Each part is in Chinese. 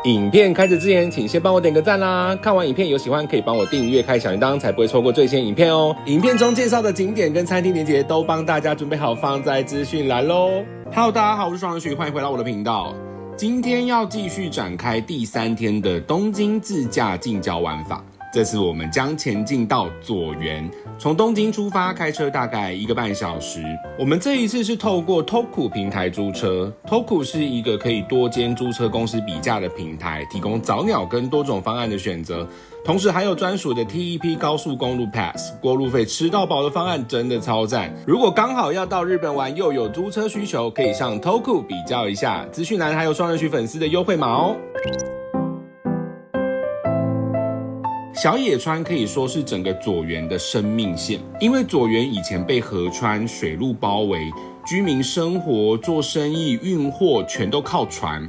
影片開始之前，請先幫我點個讚啦！看完影片有喜歡，可以幫我訂閱、開小鈴鐺，才不會錯過最新影片哦。影片中介紹的景點跟餐廳連結都幫大家準備好放在資訊欄嘍。Hello， 大家好，我是雙人許，歡迎回到我的頻道。今天要繼續展開第3天的東京自駕近郊玩法。這次我們將前進到佐原，從東京出發，開車大概1個半小時。我們這一次是透過 Toku 平台租車。Toku 是一個可以多間租車公司比價的平台，提供早鳥跟多種方案的選擇，同時還有專屬的 TEP 高速公路 Pass， 過路費吃到飽的方案真的超讚。如果剛好要到日本玩又有租車需求，可以上 Toku 比較一下，資訊欄還有雙人許粉絲的優惠碼哦。小野川可以說是整個佐原的生命線，因為佐原以前被河川、水路包圍，居民生活、做生意、運貨全都靠船。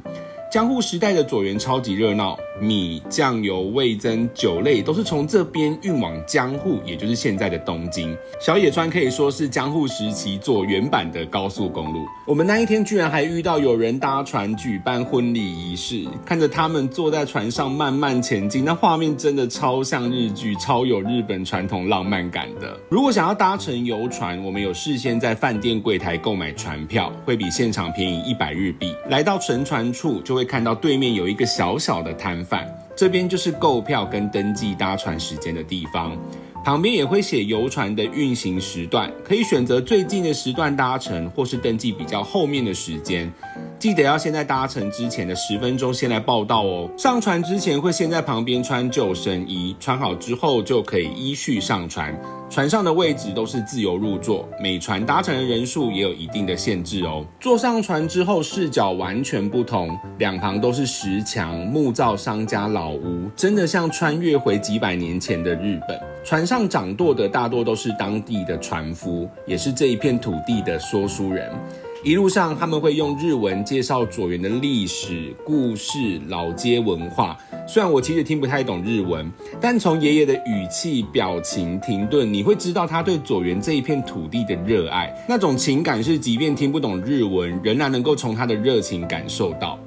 江戶時代的佐原超級熱鬧，米、醬油、味噌、酒類都是從這邊運往江戶，也就是現在的東京。小野川可以說是江戶時期佐原版的高速公路。我們那一天居然還遇到有人搭船舉辦婚禮儀式，看着他們坐在船上慢慢前進，那畫面真的超像日劇，超有日本傳統浪漫感的。如果想要搭乘遊船，我們有事先在飯店櫃台購買船票，會比現場便宜100日幣。來到乘船處就會看到對面有一個小小的攤販，這邊就是購票跟登記搭船時間的地方，旁邊也會寫遊船的運行時段，可以選擇最近的時段搭乘，或是登記比較後面的時間。記得要先在搭乘之前的10分鐘先來報到哦。上船之前會先在旁邊穿救生衣，穿好之後就可以依序上船。船上的位置都是自由入座，每船搭乘的人數也有一定的限制哦。坐上船之後視角完全不同，兩旁都是石牆、木造商家老屋，真的像穿越回幾百年前的日本。船上掌舵的大多都是當地的船夫，也是這一片土地的说書人。一路上他們會用日文介紹佐原的歷史、故事、老街文化。雖然我其實聽不太懂日文，但從爺爺的語氣、表情、停頓，你會知道他對佐原這一片土地的熱愛。那種情感是即便聽不懂日文，仍然能夠從他的熱情感受到。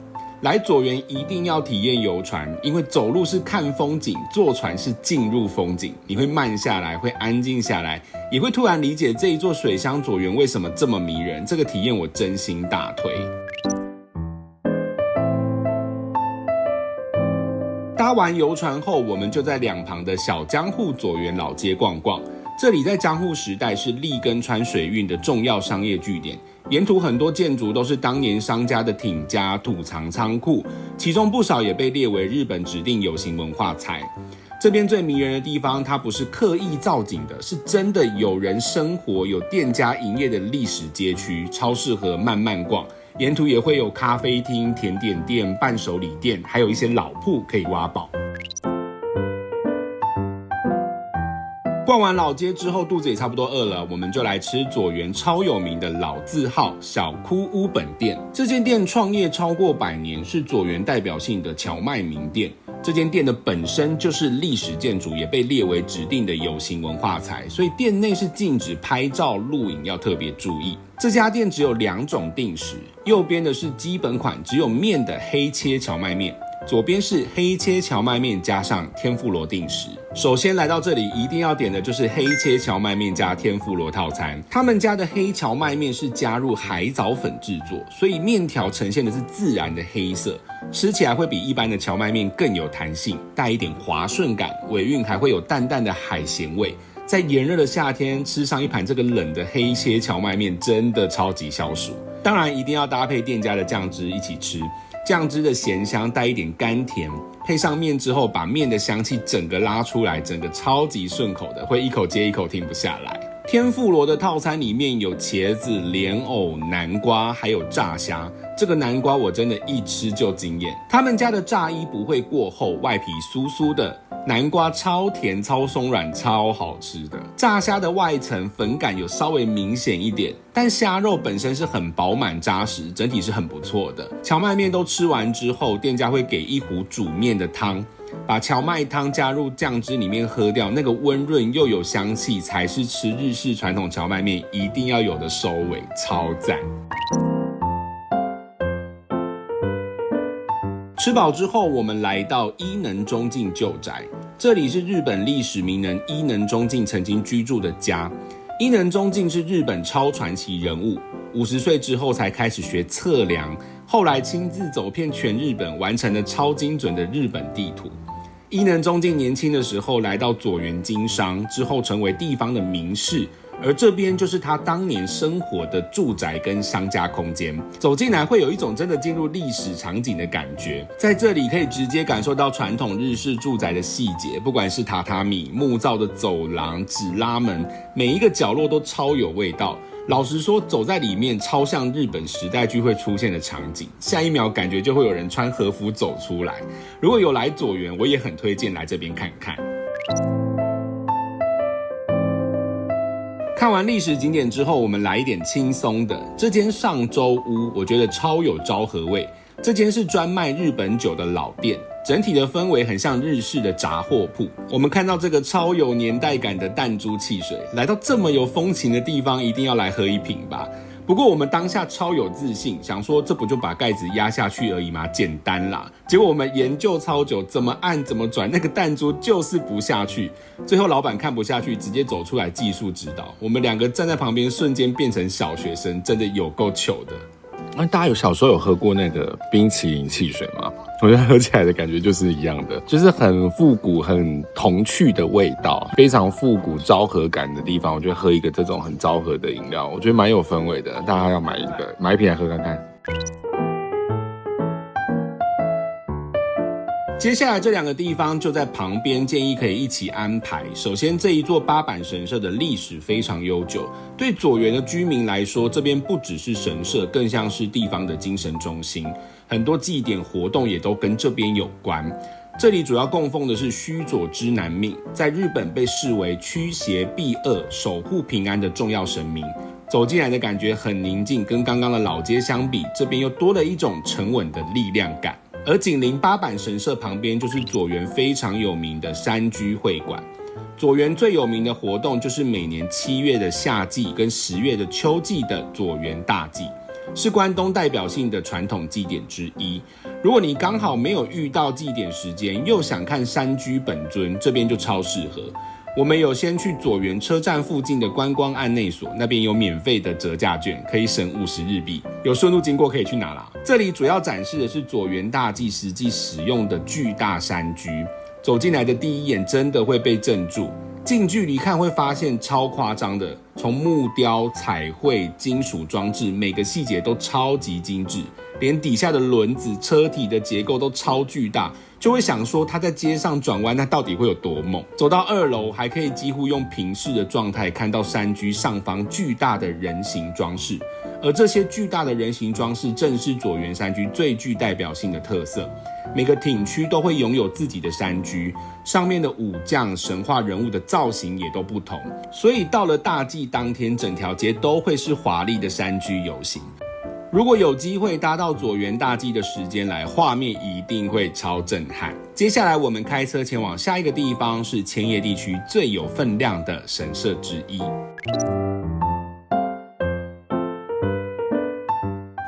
來佐原一定要體驗遊船，因為走路是看風景，坐船是進入風景。你會慢下來，會安靜下來，也會突然理解這一座水鄉佐原為什麼這麼迷人。這個體驗我真心大推。搭完遊船後，我們就在兩旁的小江戶佐原老街逛逛。這裡在江戶時代是利根川水運的重要商業據點，沿途很多建築都是當年商家的町家、土藏倉庫，其中不少也被列為日本指定有形文化財。這邊最迷人的地方，它不是刻意造景的，是真的有人生活、有店家營業的歷史街區，超適合慢慢逛。沿途也會有咖啡廳、甜點店、伴手禮店，還有一些老鋪可以挖寶。逛完老街之後，肚子也差不多餓了，我們就來吃佐原超有名的老字號小窟屋本店。這間店創業超過100年，是佐原代表性的蕎麥名店。這間店的本身就是歷史建築，也被列為指定的有形文化財，所以店內是禁止拍照錄影，要特別注意。這家店只有2種定食，右邊的是基本款只有麵的黑切蕎麥麵，左邊是黑切蕎麥麵加上天婦羅定食。首先來到這裡一定要點的就是黑切蕎麥麵加天婦羅套餐。他們家的黑蕎麥麵是加入海藻粉制作，所以麵條呈現的是自然的黑色，吃起來會比一般的蕎麥麵更有彈性，帶一點滑順感，尾韻還會有淡淡的海鹹味。在炎熱的夏天吃上一盤這個冷的黑切蕎麥麵，真的超級消暑。當然一定要搭配店家的醬汁一起吃，醬汁的鹹香帶一點甘甜，配上麵之後把麵的香氣整個拉出來，整個超級順口的，會一口接一口停不下來。天婦羅的套餐裡面有茄子、蓮藕、南瓜，還有炸蝦。這個南瓜我真的一吃就驚豔，他們家的炸衣不會過厚，外皮酥酥的，南瓜超甜超鬆軟，超好吃的。炸蝦的外層粉感有稍微明顯一點，但蝦肉本身是很飽滿扎實，整體是很不錯的。蕎麥麵都吃完之後，店家會給一壺煮麵的湯，把蕎麥湯加入醬汁裡面喝掉，那個溫潤又有香氣，才是吃日式傳統蕎麥麵一定要有的收尾，超讚。吃飽之後，我們來到伊能忠敬舊宅，這裡是日本歷史名人伊能忠敬曾經居住的家。伊能忠敬是日本超傳奇人物，50歲之後才開始學測量，後來親自走遍全日本，完成了超精準的日本地圖。伊能忠敬年輕的時候來到佐原經商，之後成為地方的名士，而這邊就是他當年生活的住宅跟商家空間。走進來會有一種真的進入歷史場景的感覺，在這裡可以直接感受到傳統日式住宅的細節，不管是榻榻米、木造的走廊、紙拉門，每一個角落都超有味道。老實說，走在裡面超像日本時代劇會出現的場景，下一秒感覺就會有人穿和服走出來。如果有來佐原，我也很推薦來這邊看看。看完歷史景點之後，我們來一點輕鬆的。這間上州屋，我覺得超有昭和味。這間是專賣日本酒的老店，整體的氛圍很像日式的雜貨鋪。我們看到這個超有年代感的彈珠汽水，來到這麼有風情的地方，一定要來喝一瓶吧。不過我們當下超有自信，想說這不就把蓋子壓下去而已嗎？簡單啦。結果我們研究超久，怎麼按怎麼轉，那個彈珠就是不下去。最後老闆看不下去，直接走出來技術指導。我們兩個站在旁邊，瞬間變成小學生，真的有夠糗的。大家小时候有喝過那個冰淇淋汽水嗎？我覺得喝起來的感覺就是一樣的，就是很復古、很童趣的味道，非常復古、昭和感的地方。我覺得喝一個這種很昭和的飲料，我覺得蠻有氛圍的。大家要買一瓶來喝看看。接下來這兩個地方就在旁邊，建議可以一起安排。首先，這一座八坂神社的歷史非常悠久，對佐原的居民來說，這邊不只是神社，更像是地方的精神中心。很多祭典活動也都跟這邊有關。這裡主要供奉的是須佐之男命，在日本被視為驅邪避惡、守護平安的重要神明。走進來的感覺很寧靜，跟剛剛的老街相比，這邊又多了一種沉穩的力量感。而緊鄰八坂神社旁邊就是佐原非常有名的山居會館。佐原最有名的活動就是每年7月的夏祭跟10月的秋祭的佐原大祭，是關東代表性的傳統祭典之一。如果你剛好沒有遇到祭典時間，又想看山居本尊，這邊就超適合。我們有先去佐原車站附近的觀光案內所，那邊有免費的折價券，可以省50日幣，有順路經過可以去拿啦。這裡主要展示的是佐原大祭實際使用的巨大山居，走進來的第一眼真的會被鎮住。近距離看會發現超誇張的，從木雕、彩繪、金屬裝置，每個細節都超級精緻，連底下的輪子、車體的結構都超巨大，就會想說它在街上轉彎，那到底會有多猛？走到2樓，還可以幾乎用平視的狀態看到山居上方巨大的人形裝飾，而這些巨大的人形裝飾正是佐原山居最具代表性的特色。每個町區都會擁有自己的山居，上面的武將、神話人物的造型也都不同，所以到了大祭當天，整條街都會是華麗的山居遊行。如果有機會搭到佐原大祭的時間來，畫面一定會超震撼。接下來我們開車前往下一個地方，是千葉地區最有分量的神社之一。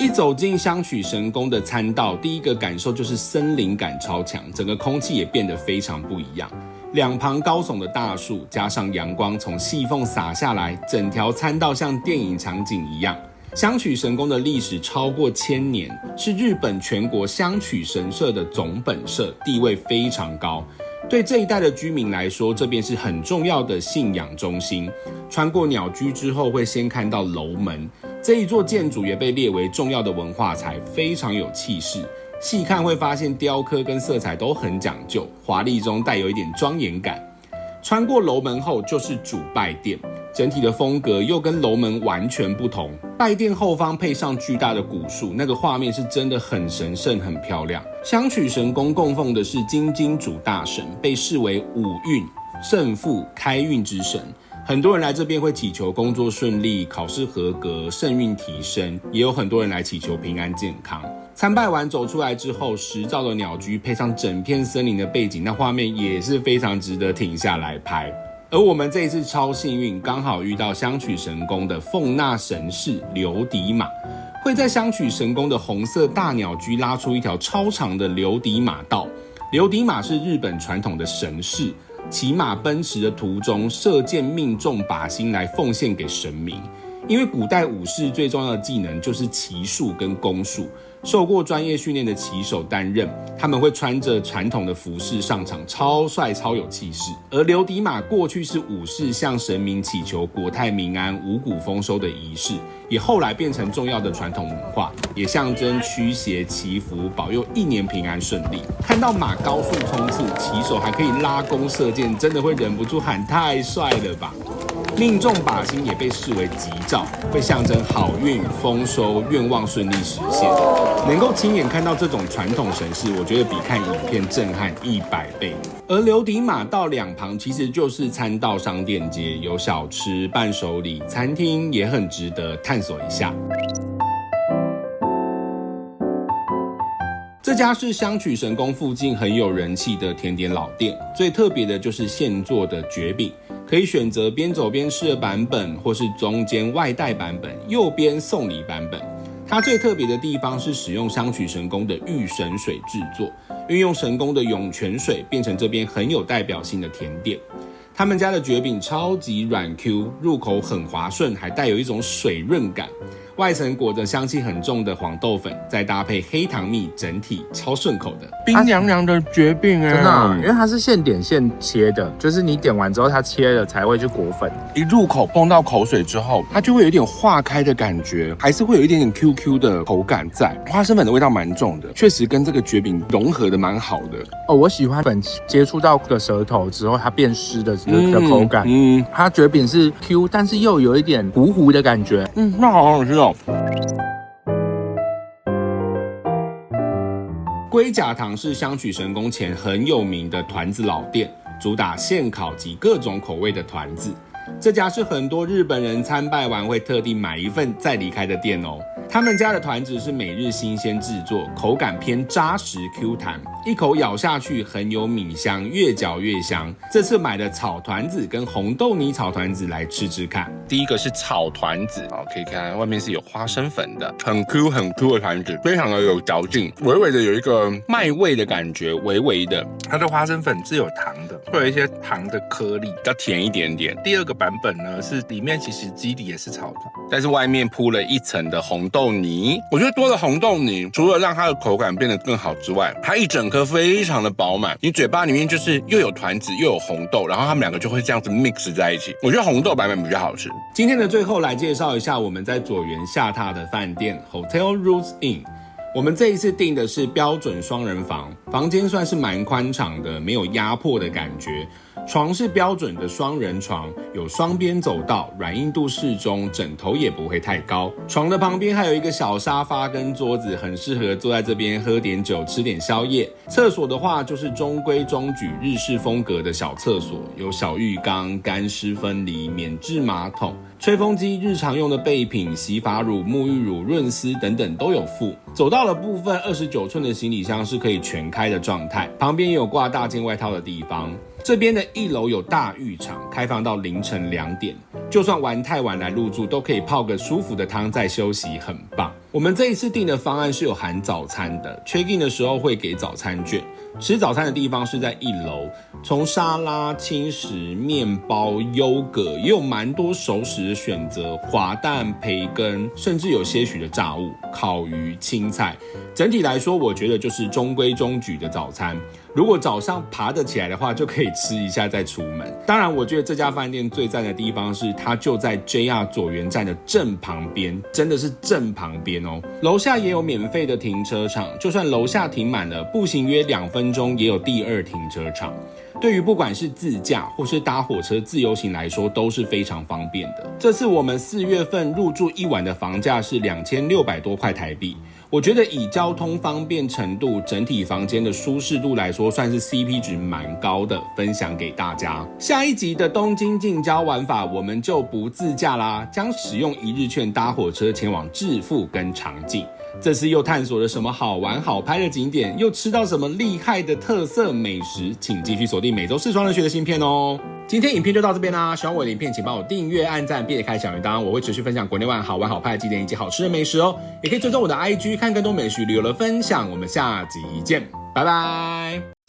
一走進香取神宮的參道，第一個感受就是森林感超強，整個空氣也變得非常不一樣。兩旁高聳的大樹，加上陽光從細縫灑下來，整條參道像電影場景一樣。香取神宮的歷史超過1000年，是日本全國香取神社的總本社，地位非常高。對這一帶的居民來說，這邊是很重要的信仰中心。穿過鳥居之後，會先看到樓門。這一座建築也被列為重要的文化財，非常有氣勢。細看會發現雕刻跟色彩都很講究，華麗中帶有一點莊嚴感。穿過樓門後就是主拜殿，整體的風格又跟樓門完全不同。拜殿後方配上巨大的古樹，那個畫面是真的很神聖、很漂亮。香取神宮供奉的是金金主大神，被視為五運、勝負、開運之神。很多人來這邊會祈求工作順利、考試合格、勝運提升，也有很多人來祈求平安健康。參拜完走出來之後，10兆的鳥居配上整片森林的背景，那畫面也是非常值得停下來拍。而我們這一次超幸運，剛好遇到香取神宮的奉納神事琉璃馬。會會在香取神宮的紅色大鳥居拉出一條超長的留底馬道。留底馬是日本傳統的神事，騎馬奔馳的途中射箭命中靶心來奉獻給神明。因為古代武士最重要的技能就是騎術跟弓術，受過專業訓練的騎手擔任，他們會穿着傳統的服飾上場，超帥超有氣勢。而留底馬過去是武士向神明祈求國泰民安、五穀豐收的儀式，也後來變成重要的傳統文化，也象徵驅邪祈福，保佑一年平安順利。看到馬高速衝刺，騎手還可以拉弓射箭，真的會忍不住喊太帥了吧！命中靶心也被視為吉兆，會象徵好運、豐收、願望順利實現。能夠親眼看到這種傳統神事，我覺得比看影片震撼100倍。而留底馬道兩旁其實就是餐道商店街，有小吃、伴手禮、餐廳，也很值得探索一下。這家是香取神宮附近很有人氣的甜點老店，最特別的就是現做的蕨餅，可以選擇邊走邊吃的版本，或是中間外帶版本，右邊送禮版本。它最特別的地方是使用香取神宮的御神水製作，運用神宮的湧泉水變成這邊很有代表性的甜點。他們家的蕨餅超級軟 Q， 入口很滑順，還帶有一種水潤感。外層裹着香氣很重的黄豆粉，再搭配黑糖蜜，整體超順口的。冰涼涼的蕨餅真的，因為它是现点现切的，就是你點完之後它切了才會去裹粉。一入口碰到口水之後，它就會有一點化開的感覺，還是會有一點點 QQ 的口感在。花生粉的味道蠻重的，確實跟這個蕨餅融合的蠻好的。哦，我喜歡粉接觸到的舌頭之後它變濕的口感。它蕨餅是 Q， 但是又有一點糊糊的感覺。那好好吃哦。龜甲堂是香取神宮前很有名的團子老店，主打現烤及各種口味的團子。這家是很多日本人參拜完會特地買一份再離開的店哦。他們家的團子是每日新鮮製作，口感偏扎實 Q 彈，一口咬下去很有米香，越嚼越香。這次買的草團子跟紅豆泥草團子來吃吃看。第一個是草團子，可以看外面是有花生粉的，很 Q 很 Q 的團子，非常的有嚼勁，微微的有一個麥味的感覺，微微的。它的花生粉是有糖的，會有一些糖的顆粒，比較甜一點點。第二個版本呢是裡面其實基底也是草團，但是外面鋪了一層的紅豆泥。我覺得多了紅豆泥，除了讓它的口感變得更好之外，它一整顆非常的飽滿，你嘴巴裡面就是又有團子又有紅豆，然後它們兩個就會這樣子 mix 在一起。我覺得紅豆版本比較好吃。今天的最後來介紹一下我們在佐原下榻的飯店 Hotel Roots Inn。我們這一次訂的是標準雙人房，房間算是蠻寬敞的，沒有壓迫的感覺。床是標準的雙人床，有雙邊走道，軟硬度適中，枕頭也不會太高。床的旁邊還有一個小沙發跟桌子，很適合坐在這邊喝點酒，吃點宵夜。廁所的話就是中規中矩日式風格的小廁所，有小浴缸、乾濕分離、免治馬桶、吹風機、日常用的備品、洗髮乳、沐浴乳、潤絲等等都有附。走道的部分29寸的行李箱是可以全開的狀態，旁邊也有掛大件外套的地方。這邊的1樓有大浴場，開放到凌晨2點，就算玩太晚來入住，都可以泡個舒服的湯再休息，很棒。我們這一次訂的方案是有含早餐的 ，check in 的時候會給早餐券。吃早餐的地方是在1樓，從沙拉、輕食、麵包、優格，也有蠻多熟食的選擇，滑蛋、培根，甚至有些許的炸物、烤魚、青菜。整體來說，我覺得就是中規中矩的早餐。如果早上爬得起來的話，就可以吃一下再出門。当然，我覺得這家飯店最讚的地方是它就在 JR 佐原站的正旁邊，真的是正旁邊哦。樓下也有免費的停車場，就算樓下停滿了，步行約2分鐘也有第2停車場。對於不管是自駕或是搭火車自由行來說，都是非常方便的。這次我們4月份入住1晚的房價是2600多塊台幣。我覺得以交通方便程度、整體房間的舒適度來說，算是 CP 值蠻高的，分享給大家。下一集的東京近郊玩法，我們就不自駕啦，將使用1日券搭火車前往致富跟長靖。這次又探索了什麼好玩好拍的景點，又吃到什麼厲害的特色美食，請繼續鎖定每周視創人學的新片哦。今天影片就到這邊啦，喜歡我的影片請幫我訂閱、按讚並開小鈴鐺，我會持續分享國內外好玩好拍的景點以及好吃的美食哦。也可以追蹤我的 IG 看更多美食旅遊的分享，我們下集見，拜拜。